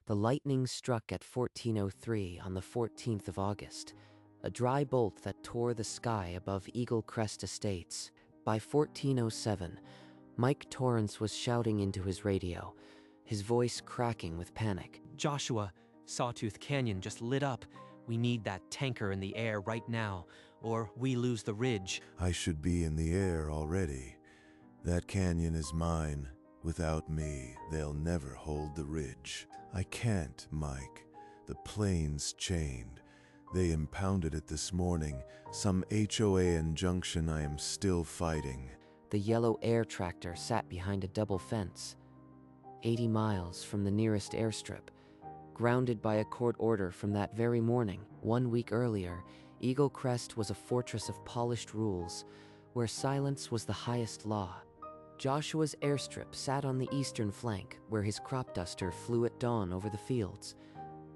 The lightning struck at 14:03 on the 14th of August, a dry bolt that tore the sky above Eagle Crest Estates. By 14:07, Mike Torrance was shouting into his radio, his voice cracking with panic. Joshua, Sawtooth Canyon just lit up. We need that tanker in the air right now, or we lose the ridge. I should be in the air already. That canyon is mine. Without me, they'll never hold the ridge. I can't, Mike. The plane's chained. They impounded it this morning. Some HOA injunction I am still fighting. The yellow air tractor sat behind a double fence, 80 miles from the nearest airstrip. Grounded by a court order from that very morning, 1 week earlier, Eagle Crest was a fortress of polished rules, where silence was the highest law. Joshua's airstrip sat on the eastern flank, where his crop duster flew at dawn over the fields,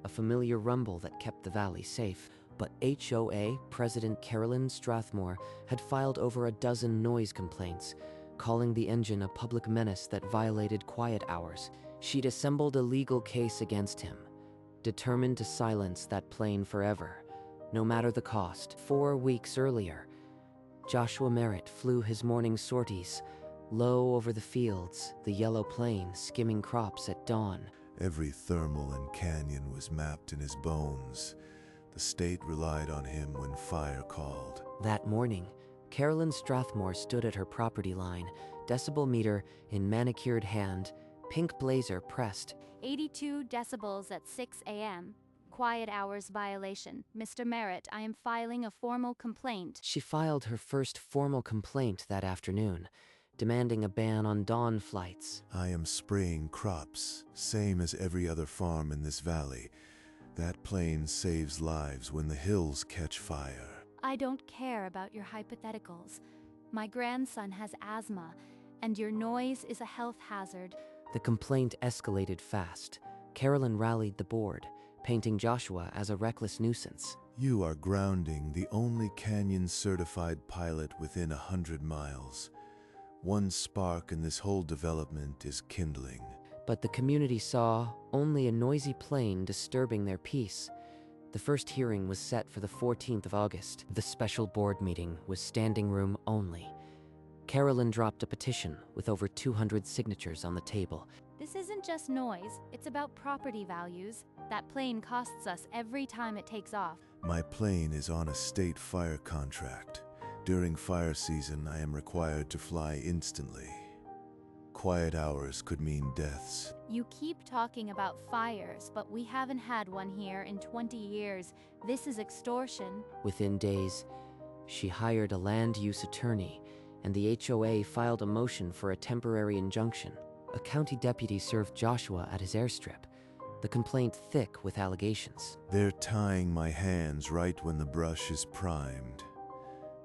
a familiar rumble that kept the valley safe. But HOA President Carolyn Strathmore had filed over a dozen noise complaints, calling the engine a public menace that violated quiet hours. She'd assembled a legal case against him, determined to silence that plane forever, no matter the cost. 4 weeks earlier, Joshua Merritt flew his morning sorties, low over the fields, the yellow plane skimming crops at dawn. Every thermal and canyon was mapped in his bones. The state relied on him when fire called. That morning, Carolyn Strathmore stood at her property line, decibel meter in manicured hand, pink blazer pressed. 82 decibels at 6 a.m. Quiet hours violation. Mr. Merritt, I am filing a formal complaint. She filed her first formal complaint that afternoon, demanding a ban on dawn flights. I am spraying crops, same as every other farm in this valley. That plane saves lives when the hills catch fire. I don't care about your hypotheticals. My grandson has asthma, and your noise is a health hazard. The complaint escalated fast. Carolyn rallied the board, painting Joshua as a reckless nuisance. You are grounding the only canyon-certified pilot within 100 miles. One spark in this whole development is kindling. But the community saw only a noisy plane disturbing their peace. The first hearing was set for the 14th of August. The special board meeting was standing room only. Carolyn dropped a petition with over 200 signatures on the table. This isn't just noise, it's about property values. That plane costs us every time it takes off. My plane is on a state fire contract. During fire season, I am required to fly instantly. Quiet hours could mean deaths. You keep talking about fires, but we haven't had one here in 20 years. This is extortion. Within days, she hired a land use attorney, and the HOA filed a motion for a temporary injunction. A county deputy served Joshua at his airstrip, the complaint thick with allegations. They're tying my hands right when the brush is primed.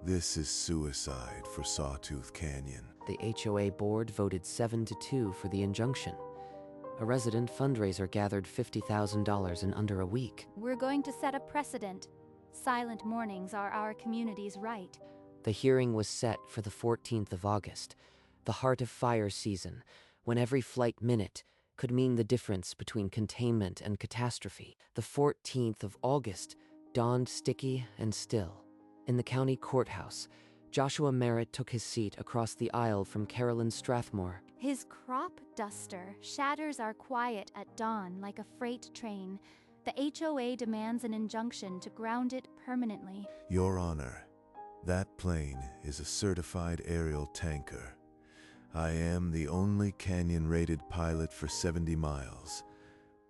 This is suicide for Sawtooth Canyon. The HOA board voted 7-2 for the injunction. A resident fundraiser gathered $50,000 in under a week. We're going to set a precedent. Silent mornings are our community's right. The hearing was set for the 14th of August, the heart of fire season, when every flight minute could mean the difference between containment and catastrophe. The 14th of August dawned sticky and still. In the county courthouse, Joshua Merritt took his seat across the aisle from Carolyn Strathmore. His crop duster shatters our quiet at dawn like a freight train. The HOA demands an injunction to ground it permanently. Your Honor, that plane is a certified aerial tanker. I am the only canyon-rated pilot for 70 miles.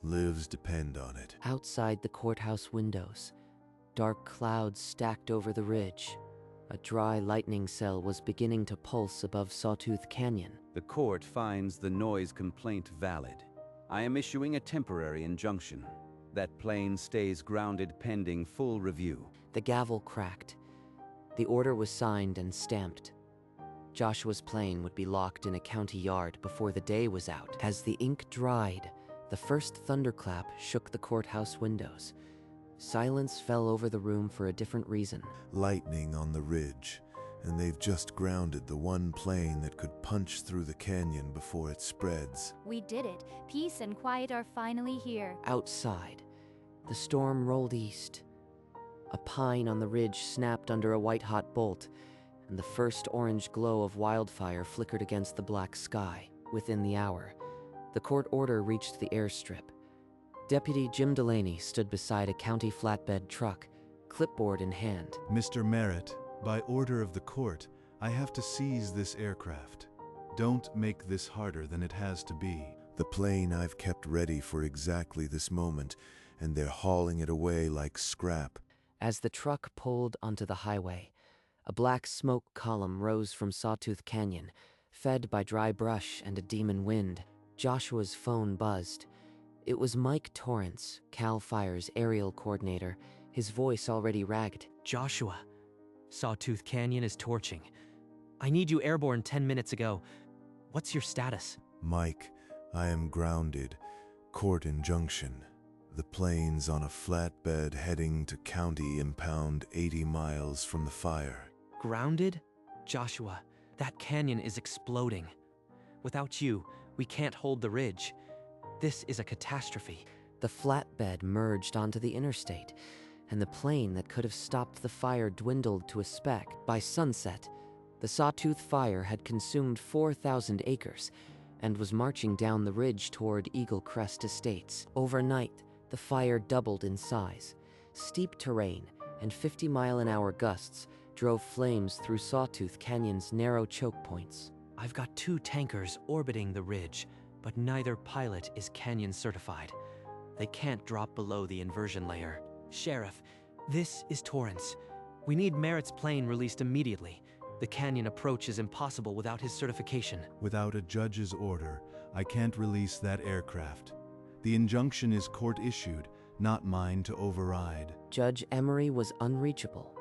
Lives depend on it. Outside the courthouse windows, dark clouds stacked over the ridge. A dry lightning cell was beginning to pulse above Sawtooth Canyon. The court finds the noise complaint valid. I am issuing a temporary injunction. That plane stays grounded pending full review. The gavel cracked. The order was signed and stamped. Joshua's plane would be locked in a county yard before the day was out. As the ink dried, the first thunderclap shook the courthouse windows. Silence fell over the room for a different reason. Lightning on the ridge, and they've just grounded the one plane that could punch through the canyon before it spreads. We did it. Peace and quiet are finally here. Outside, the storm rolled east. A pine on the ridge snapped under a white-hot bolt, and the first orange glow of wildfire flickered against the black sky. Within the hour, the court order reached the airstrip. Deputy Jim Delaney stood beside a county flatbed truck, clipboard in hand. Mr. Merritt, by order of the court, I have to seize this aircraft. Don't make this harder than it has to be. The plane I've kept ready for exactly this moment, and they're hauling it away like scrap. As the truck pulled onto the highway, a black smoke column rose from Sawtooth Canyon, fed by dry brush and a demon wind. Joshua's phone buzzed. It was Mike Torrance, Cal Fire's aerial coordinator, his voice already ragged. Joshua, Sawtooth Canyon is torching. I need you airborne 10 minutes ago. What's your status? Mike, I am grounded. Court injunction. The plane's on a flatbed heading to county impound 80 miles from the fire. Grounded? Joshua, that canyon is exploding. Without you, we can't hold the ridge. This is a catastrophe. The flatbed merged onto the interstate, and the plane that could have stopped the fire dwindled to a speck. By sunset, the Sawtooth fire had consumed 4,000 acres and was marching down the ridge toward Eagle Crest Estates. Overnight, the fire doubled in size. Steep terrain and 50-mile-an-hour gusts drove flames through Sawtooth Canyon's narrow choke points. I've got 2 tankers orbiting the ridge, but neither pilot is canyon certified. They can't drop below the inversion layer. Sheriff, this is Torrance. We need Merritt's plane released immediately. The canyon approach is impossible without his certification. Without a judge's order, I can't release that aircraft. The injunction is court-issued, not mine to override. Judge Emery was unreachable.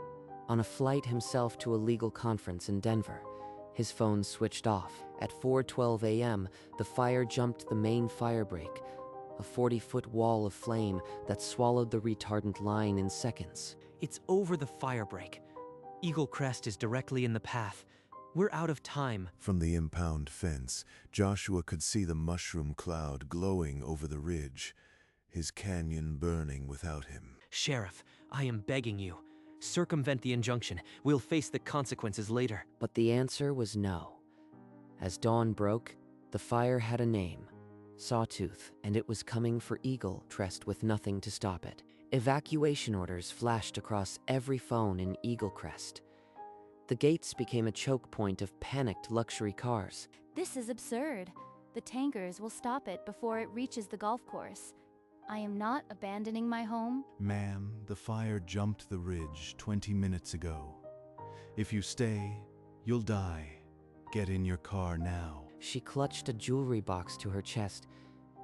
On a flight himself to a legal conference in Denver, his phone switched off. At 4:12 a.m., the fire jumped the main fire break, a 40-foot wall of flame that swallowed the retardant line in seconds. It's over the fire break. Eagle Crest is directly in the path. We're out of time. From the impound fence, Joshua could see the mushroom cloud glowing over the ridge, his canyon burning without him. Sheriff, I am begging you. Circumvent the injunction. We'll face the consequences later. But the answer was no. As dawn broke, the fire had a name, Sawtooth, and it was coming for Eagle Crest with nothing to stop it. Evacuation orders flashed across every phone in Eagle Crest. The gates became a choke point of panicked luxury cars. This is absurd. The tankers will stop it before it reaches the golf course. I am not abandoning my home. Ma'am, the fire jumped the ridge 20 minutes ago. If you stay, you'll die. Get in your car now. She clutched a jewelry box to her chest,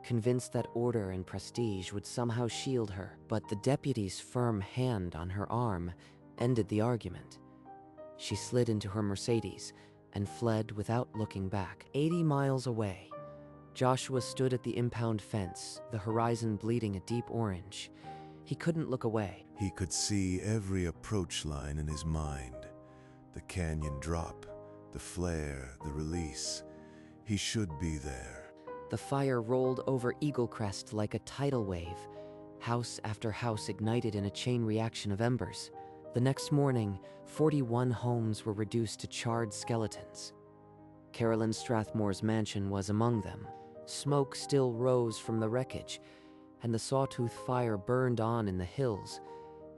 convinced that order and prestige would somehow shield her. But the deputy's firm hand on her arm ended the argument. She slid into her Mercedes and fled without looking back. 80 miles away, Joshua stood at the impound fence, the horizon bleeding a deep orange. He couldn't look away. He could see every approach line in his mind. The canyon drop, the flare, the release. He should be there. The fire rolled over Eagle Crest like a tidal wave. House after house ignited in a chain reaction of embers. The next morning, 41 homes were reduced to charred skeletons. Carolyn Strathmore's mansion was among them. Smoke still rose from the wreckage, and the Sawtooth fire burned on in the hills,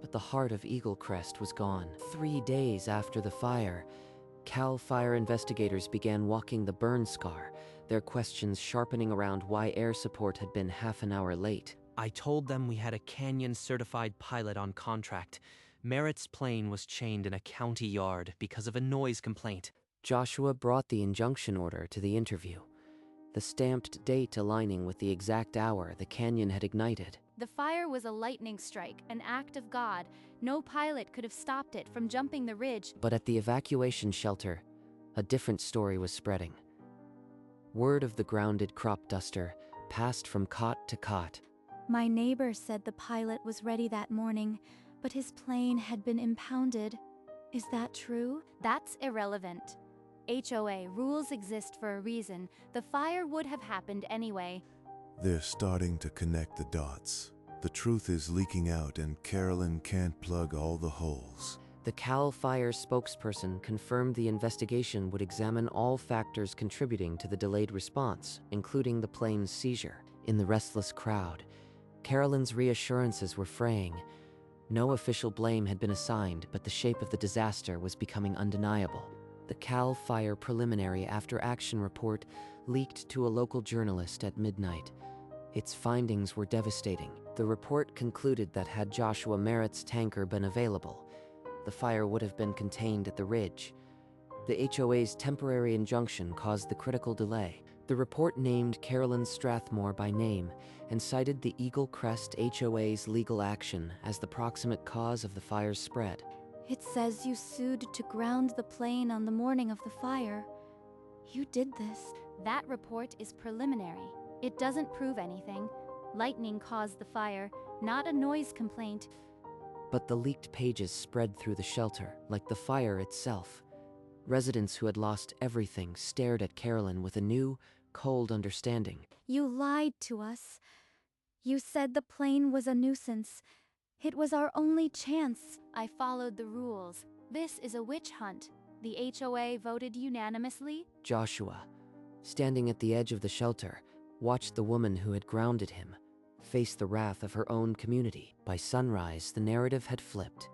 but the heart of Eagle Crest was gone. 3 days after the fire, Cal Fire investigators began walking the burn scar, their questions sharpening around why air support had been half an hour late. I told them we had a canyon-certified pilot on contract. Merritt's plane was chained in a county yard because of a noise complaint. Joshua brought the injunction order to the interview, the stamped date aligning with the exact hour the canyon had ignited. The fire was a lightning strike, an act of God. No pilot could have stopped it from jumping the ridge. But at the evacuation shelter, a different story was spreading. Word of the grounded crop duster passed from cot to cot. My neighbor said the pilot was ready that morning, but his plane had been impounded. Is that true? That's irrelevant. HOA rules exist for a reason. The fire would have happened anyway. They're starting to connect the dots. The truth is leaking out and Carolyn can't plug all the holes. The Cal Fire spokesperson confirmed the investigation would examine all factors contributing to the delayed response, including the plane's seizure. In the restless crowd, Carolyn's reassurances were fraying. No official blame had been assigned, but the shape of the disaster was becoming undeniable. The Cal Fire preliminary after-action report leaked to a local journalist at midnight. Its findings were devastating. The report concluded that had Joshua Merritt's tanker been available, the fire would have been contained at the ridge. The HOA's temporary injunction caused the critical delay. The report named Carolyn Strathmore by name and cited the Eagle Crest HOA's legal action as the proximate cause of the fire's spread. It says you sued to ground the plane on the morning of the fire. You did this. That report is preliminary. It doesn't prove anything. Lightning caused the fire, not a noise complaint. But the leaked pages spread through the shelter, like the fire itself. Residents who had lost everything stared at Carolyn with a new, cold understanding. You lied to us. You said the plane was a nuisance. It was our only chance. I followed the rules. This is a witch hunt. The HOA voted unanimously. Joshua, standing at the edge of the shelter, watched the woman who had grounded him face the wrath of her own community. By sunrise, the narrative had flipped.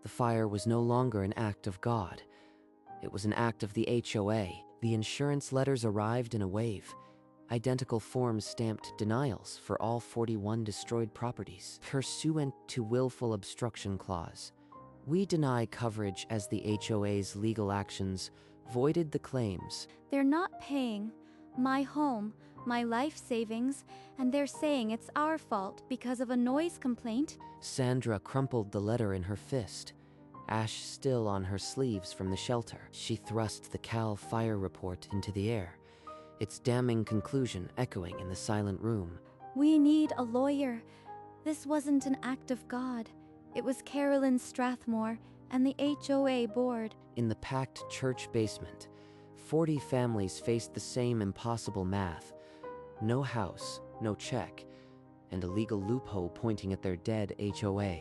The fire was no longer an act of God. It was an act of the HOA. The insurance letters arrived in a wave. Identical forms stamped denials for all 41 destroyed properties, pursuant to willful obstruction clause. We deny coverage as the HOA's legal actions voided the claims. They're not paying. My home, my life savings, and they're saying it's our fault because of a noise complaint. Sandra crumpled the letter in her fist, ash still on her sleeves from the shelter. She thrust the Cal Fire report into the air, its damning conclusion echoing in the silent room. We need a lawyer. This wasn't an act of God. It was Carolyn Strathmore and the HOA board. In the packed church basement, 40 families faced the same impossible math. No house, no check, and a legal loophole pointing at their dead HOA.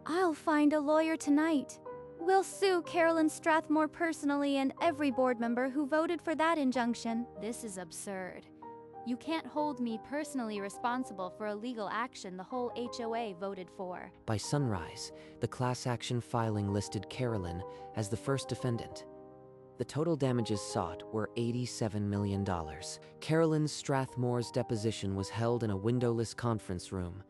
I'll find a lawyer tonight. We'll sue Carolyn Strathmore personally and every board member who voted for that injunction. This is absurd. You can't hold me personally responsible for a legal action the whole HOA voted for. By sunrise, the class action filing listed Carolyn as the first defendant. The total damages sought were $87 million. Carolyn Strathmore's deposition was held in a windowless conference room,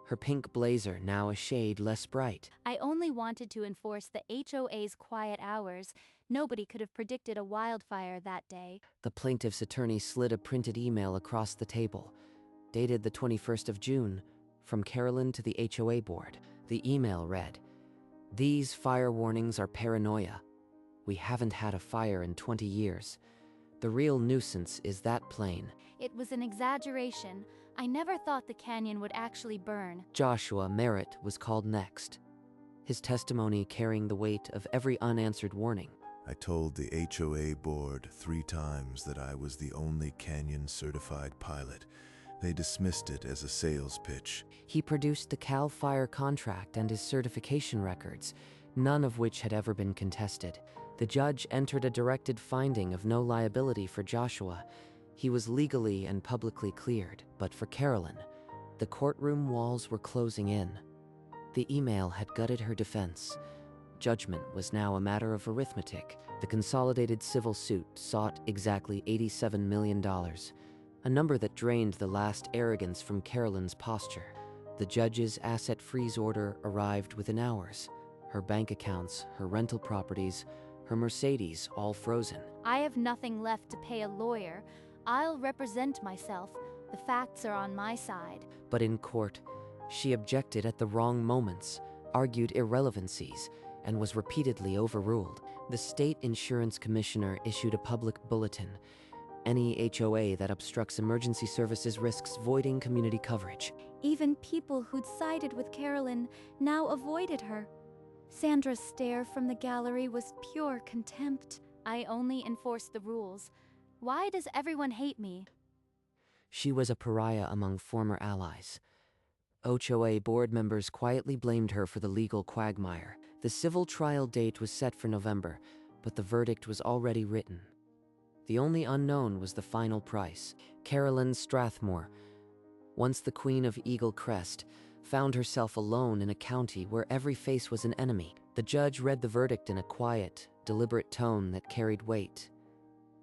her pink blazer now a shade less bright. I only wanted to enforce the HOA's quiet hours. Nobody could have predicted a wildfire that day. The plaintiff's attorney slid a printed email across the table, dated the 21st of June, from Carolyn to the HOA board. The email read, "These fire warnings are paranoia. We haven't had a fire in 20 years. The real nuisance is that plane." It was an exaggeration. I never thought the canyon would actually burn. Joshua Merritt was called next, his testimony carrying the weight of every unanswered warning. I told the HOA board 3 times that I was the only Canyon-certified pilot. They dismissed it as a sales pitch. He produced the Cal Fire contract and his certification records, none of which had ever been contested. The judge entered a directed finding of no liability for Joshua. He was legally and publicly cleared, but for Carolyn, the courtroom walls were closing in. The email had gutted her defense. Judgment was now a matter of arithmetic. The consolidated civil suit sought exactly $87 million, a number that drained the last arrogance from Carolyn's posture. The judge's asset freeze order arrived within hours. Her bank accounts, her rental properties, her Mercedes all frozen. I have nothing left to pay a lawyer. I'll represent myself. The facts are on my side. But in court, she objected at the wrong moments, argued irrelevancies, and was repeatedly overruled. The state insurance commissioner issued a public bulletin. Any HOA that obstructs emergency services risks voiding community coverage. Even people who'd sided with Carolyn now avoided her. Sandra's stare from the gallery was pure contempt. I only enforce the rules. Why does everyone hate me? She was a pariah among former allies. HOA board members quietly blamed her for the legal quagmire. The civil trial date was set for November, but the verdict was already written. The only unknown was the final price. Carolyn Strathmore, once the Queen of Eagle Crest, found herself alone in a county where every face was an enemy. The judge read the verdict in a quiet, deliberate tone that carried weight.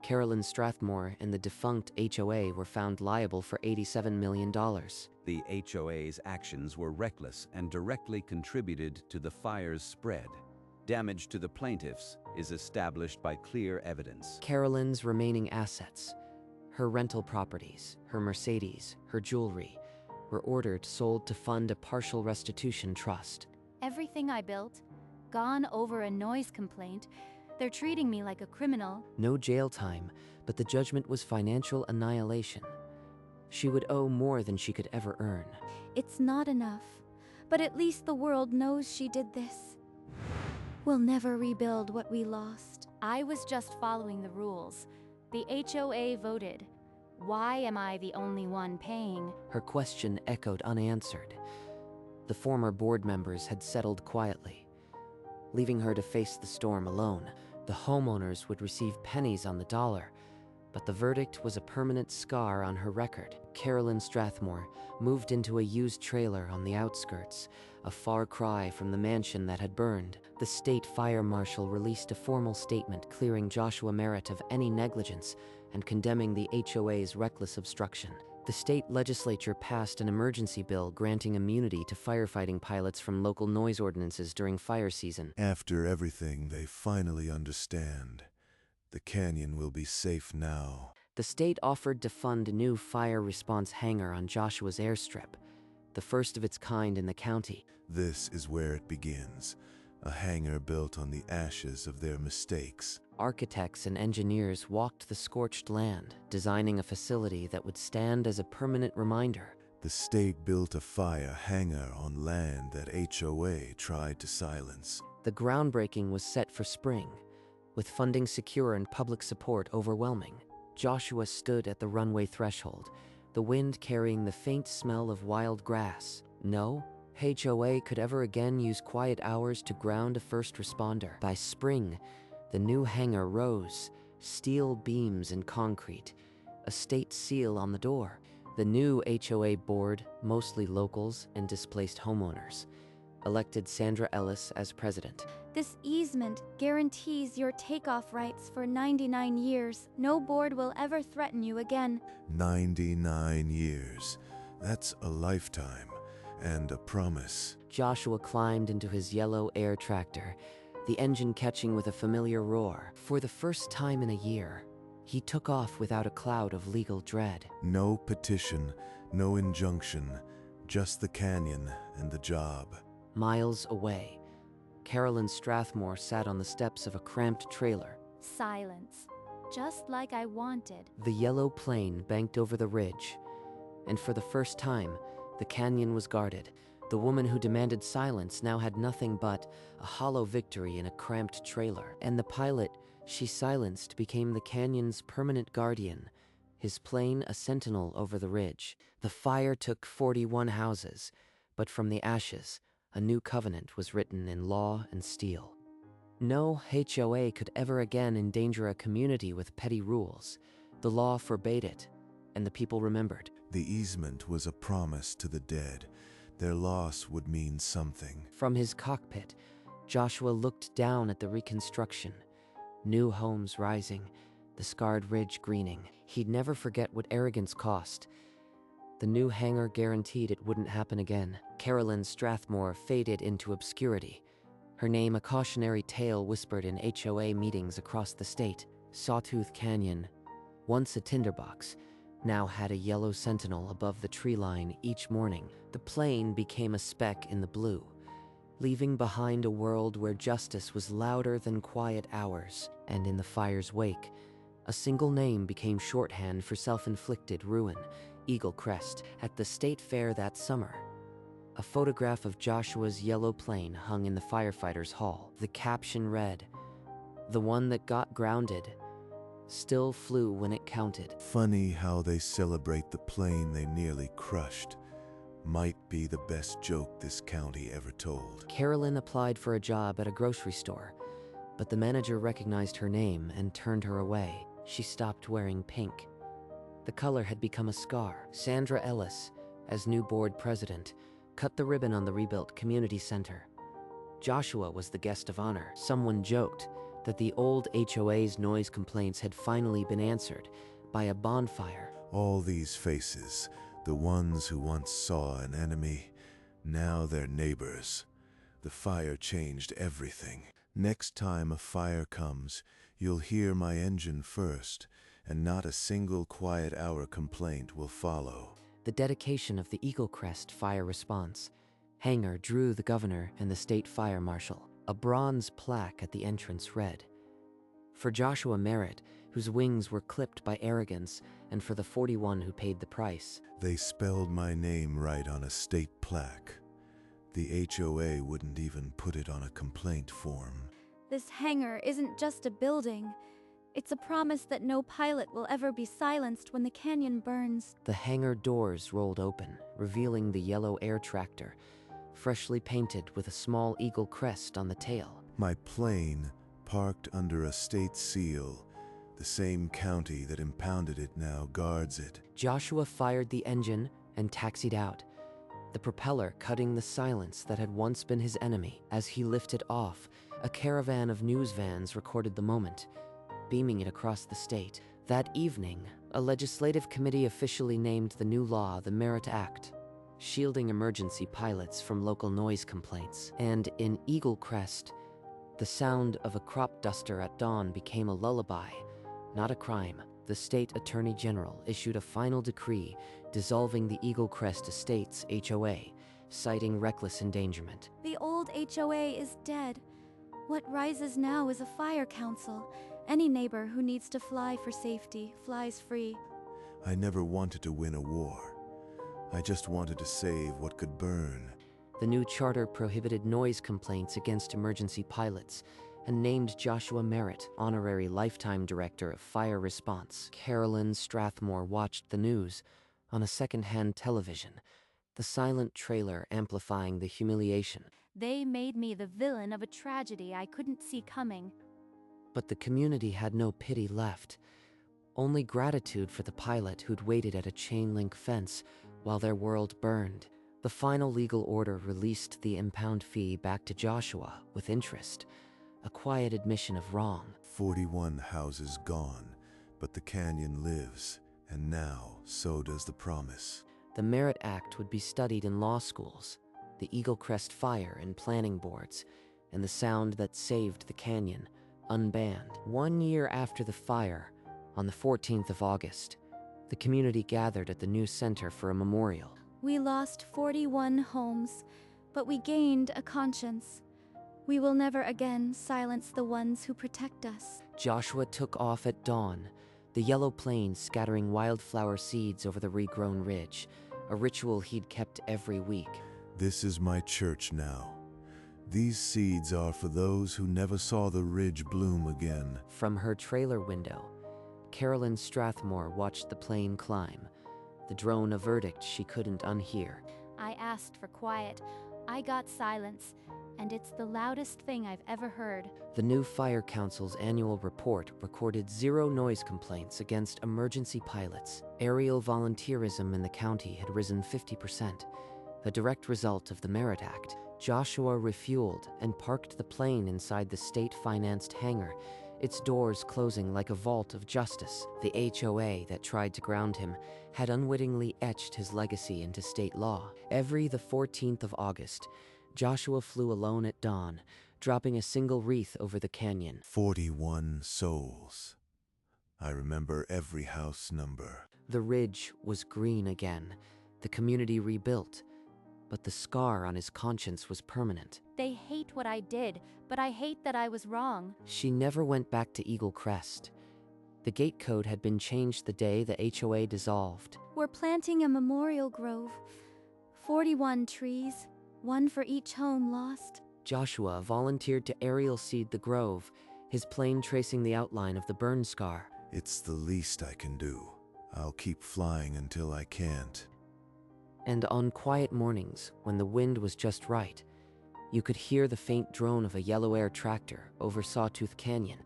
Carolyn Strathmore and the defunct HOA were found liable for $87 million. The HOA's actions were reckless and directly contributed to the fire's spread. Damage to the plaintiffs is established by clear evidence. Carolyn's remaining assets, her rental properties, her Mercedes, her jewelry, were ordered sold to fund a partial restitution trust. Everything I built, gone over a noise complaint. They're treating me like a criminal. No jail time, but the judgment was financial annihilation. She would owe more than she could ever earn. It's not enough, but at least the world knows she did this. We'll never rebuild what we lost. I was just following the rules. The HOA voted. Why am I the only one paying? Her question echoed unanswered. The former board members had settled quietly, leaving her to face the storm alone. The homeowners would receive pennies on the dollar, but the verdict was a permanent scar on her record. Carolyn Strathmore moved into a used trailer on the outskirts, a far cry from the mansion that had burned. The state fire marshal released a formal statement clearing Joshua Merritt of any negligence and condemning the HOA's reckless obstruction. The state legislature passed an emergency bill granting immunity to firefighting pilots from local noise ordinances during fire season. After everything, they finally understand. The canyon will be safe now. The state offered to fund a new fire response hangar on Joshua's airstrip, the first of its kind in the county. This is where it begins. A hangar built on the ashes of their mistakes. Architects and engineers walked the scorched land, designing a facility that would stand as a permanent reminder. The state built a fire hangar on land that HOA tried to silence. The groundbreaking was set for spring, with funding secure and public support overwhelming. Joshua stood at the runway threshold, the wind carrying the faint smell of wild grass. No HOA could ever again use quiet hours to ground a first responder. By spring, the new hangar rose, steel beams and concrete, a state seal on the door. The new HOA board, mostly locals and displaced homeowners, elected Sandra Ellis as president. This easement guarantees your takeoff rights for 99 years. No board will ever threaten you again. 99 years. That's a lifetime and a promise. Joshua climbed into his yellow air tractor, the engine catching with a familiar roar. For the first time in a year, he took off without a cloud of legal dread. No petition, no injunction, just the canyon and the job. Miles away, Carolyn Strathmore sat on the steps of a cramped trailer. Silence, just like I wanted. The yellow plane banked over the ridge, and for the first time, the canyon was guarded. The woman who demanded silence now had nothing but a hollow victory in a cramped trailer. And the pilot she silenced became the canyon's permanent guardian, his plane a sentinel over the ridge. The fire took 41 houses, but from the ashes, a new covenant was written in law and steel. No HOA could ever again endanger a community with petty rules. The law forbade it, and the people remembered. The easement was a promise to the dead. Their loss would mean something. From his cockpit, Joshua looked down at the reconstruction. New homes rising, the scarred ridge greening. He'd never forget what arrogance cost. The new hangar guaranteed it wouldn't happen again. Carolyn Strathmore faded into obscurity, her name a cautionary tale whispered in HOA meetings across the state. Sawtooth Canyon, once a tinderbox, now had a yellow sentinel above the tree line each morning. The plane became a speck in the blue, leaving behind a world where justice was louder than quiet hours. And in the fire's wake, a single name became shorthand for self-inflicted ruin: Eagle Crest. At the state fair that summer, A photograph of Joshua's yellow plane hung in the firefighters' hall. The caption read, "The one that got grounded still flew when it counted." Funny how they celebrate the plane they nearly crushed. Might be the best joke this county ever told. Carolyn applied for a job at a grocery store, but the manager recognized her name and turned her away. She stopped wearing pink. The color had become a scar. Sandra Ellis, as new board president, cut the ribbon on the rebuilt community center. Joshua was the guest of honor. Someone joked that the old HOA's noise complaints had finally been answered by a bonfire. All these faces, the ones who once saw an enemy, now they're neighbors. The fire changed everything. Next time a fire comes, you'll hear my engine first, and not a single quiet hour complaint will follow. The dedication of the Eagle Crest Fire Response hangar drew the governor and the state fire marshal. A bronze plaque at the entrance read, "For Joshua Merritt, whose wings were clipped by arrogance, and for the 41 who paid the price." They spelled my name right on a state plaque. The HOA wouldn't even put it on a complaint form. This hangar isn't just a building. It's a promise that no pilot will ever be silenced when the canyon burns. The hangar doors rolled open, revealing the yellow air tractor, freshly painted with a small eagle crest on the tail. My plane, parked under a state seal. The same county that impounded it now guards it. Joshua fired the engine and taxied out, the propeller cutting the silence that had once been his enemy. As he lifted off, a caravan of news vans recorded the moment, beaming it across the state. That evening, a legislative committee officially named the new law the Merit Act, shielding emergency pilots from local noise complaints. And in Eagle Crest, the sound of a crop duster at dawn became a lullaby, not a crime. The state attorney general issued a final decree dissolving the Eagle Crest Estates HOA, citing reckless endangerment. The old HOA is dead. What rises now is a fire council. Any neighbor who needs to fly for safety flies free. I never wanted to win a war. I just wanted to save what could burn. The new charter prohibited noise complaints against emergency pilots and named Joshua Merritt honorary lifetime director of fire response. Carolyn Strathmore watched the news on a second-hand television, the silent trailer amplifying the humiliation. They made me the villain of a tragedy I couldn't see coming. But the community had no pity left, only gratitude for the pilot who'd waited at a chain-link fence while their world burned. The final legal order released the impound fee back to Joshua with interest, a quiet admission of wrong. 41 houses gone, but the canyon lives, and now so does the promise. The Merit Act would be studied in law schools, the Eagle Crest Fire in planning boards, and the sound that saved the canyon unbanned. 1 year after the fire, on the 14th of August, the community gathered at the new center for a memorial. We lost 41 homes, but we gained a conscience. We will never again silence the ones who protect us. Joshua took off at dawn, the yellow plane scattering wildflower seeds over the regrown ridge, a ritual he'd kept every week. This is my church now. These seeds are for those who never saw the ridge bloom again. From her trailer window, Carolyn Strathmore watched the plane climb, the drone a verdict she couldn't unhear. I asked for quiet. I got silence, and it's the loudest thing I've ever heard. The new Fire Council's annual report recorded 0 noise complaints against emergency pilots. Aerial volunteerism in the county had risen 50%, a direct result of the Merit Act. Joshua refueled and parked the plane inside the state-financed hangar, its doors closing like a vault of justice. The HOA that tried to ground him had unwittingly etched his legacy into state law. Every the 14th of August, Joshua flew alone at dawn, dropping a single wreath over the canyon. 41 souls. I remember every house number. The ridge was green again, the community rebuilt, but the scar on his conscience was permanent. They hate what I did, but I hate that I was wrong. She never went back to Eagle Crest. The gate code had been changed the day the HOA dissolved. We're planting a memorial grove 41 trees, one for each home lost. Joshua volunteered to aerial seed the grove, his plane tracing the outline of the burn scar. It's the least I can do. I'll keep flying until I can't. And on quiet mornings, when the wind was just right, you could hear the faint drone of a yellow air tractor over Sawtooth Canyon,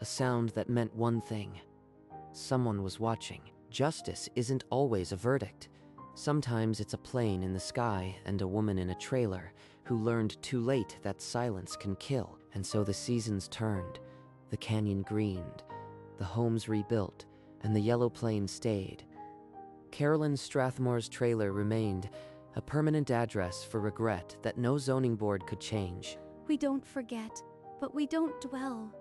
a sound that meant one thing. Someone was watching. Justice isn't always a verdict. Sometimes it's a plane in the sky and a woman in a trailer who learned too late that silence can kill. And so the seasons turned, the canyon greened, the homes rebuilt, and the yellow plane stayed. Carolyn Strathmore's trailer remained, a permanent address for regret that no zoning board could change. We don't forget, but we don't dwell.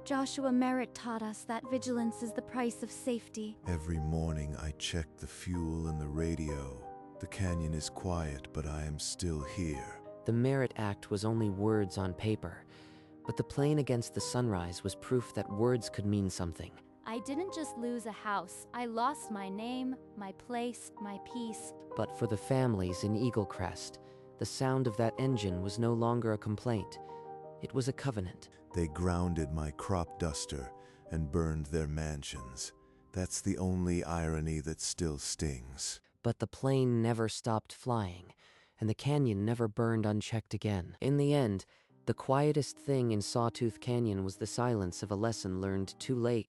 Joshua Merritt taught us that vigilance is the price of safety. Every morning I check the fuel and the radio. The canyon is quiet, but I am still here. The Merritt Act was only words on paper, but the plane against the sunrise was proof that words could mean something. I didn't just lose a house, I lost my name, my place, my peace. But for the families in Eagle Crest, the sound of that engine was no longer a complaint. It was a covenant. They grounded my crop duster and burned their mansions. That's the only irony that still stings. But the plane never stopped flying, and the canyon never burned unchecked again. In the end, the quietest thing in Sawtooth Canyon was the silence of a lesson learned too late.